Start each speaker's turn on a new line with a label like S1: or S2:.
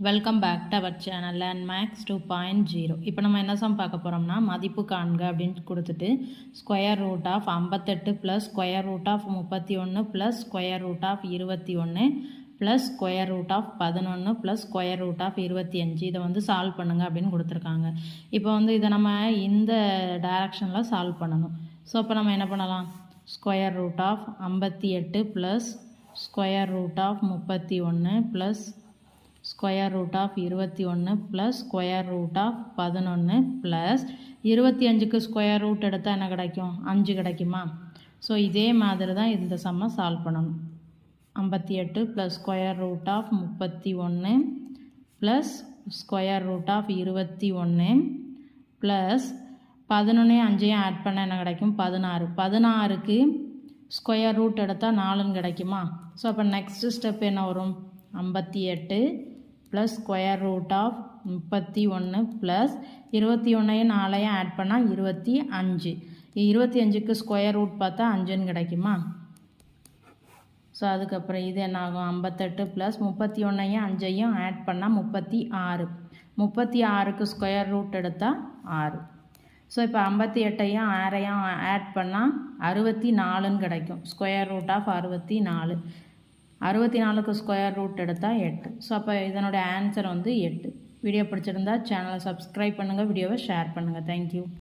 S1: Welcome back to our channel learn maths 2.0. இப்போ நம்ம என்ன சம் பார்க்க போகிறோம்னா மதிப்பு காண்க அப்படின்னு கொடுத்துட்டு square root of 58 plus square root of 31 plus square root of 21 plus square root of 11 plus square root of 25 இதை வந்து சால்வ் பண்ணுங்க அப்படின்னு கொடுத்துருக்காங்க. இப்போ வந்து இதை நம்ம இந்த டைரக்ஷனில் சால்வ் பண்ணணும். ஸோ இப்போ நம்ம என்ன பண்ணலாம், square root of 58 plus square root of 31 plus square root of 21 plus square root of 11 plus 25க்கு ஸ்கொயர் ரூட் எடுத்தால் என்ன கிடைக்கும், 5 கிடைக்குமா? ஸோ இதே மாதிரி தான் இந்த சம்மை சால்வ் பண்ணணும். 58 plus square root of 31 plus square root of 21 plus 11 5 add பண்ண என்ன கிடைக்கும், 16. 16க்கு ஸ்கொயர் ரூட் எடுத்தால் 4 கிடைக்குமா? ஸோ அப்போ நெக்ஸ்ட்டு ஸ்டெப் என்ன வரும், 58 plus square root of 31 plus 21 4 add பண்ணால் 25. 25க்கு ஸ்கொயர் ரூட் பார்த்தா 5ன்னு கிடைக்குமா? ஸோ அதுக்கப்புறம் இது என்ன ஆகும், 58 ப்ளஸ் 31 5 ஆட் பண்ணால் 36. 36க்கு ஸ்கொயர் ரூட் எடுத்தால் 6. ஸோ இப்போ 58 6 ஆட் பண்ணால் 64ன்னு கிடைக்கும். Square root of 64. 64க்கு ஸ்கொயர் ரூட் எடுத்தால் 8. ஸோ அப்போ இதனுடைய ஆன்சர் வந்து 8. வீடியோ பிடிச்சிருந்தா சேனலை சப்ஸ்கிரைப் பண்ணுங்கள், வீடியோவை ஷேர் பண்ணுங்கள். தேங்க்யூ.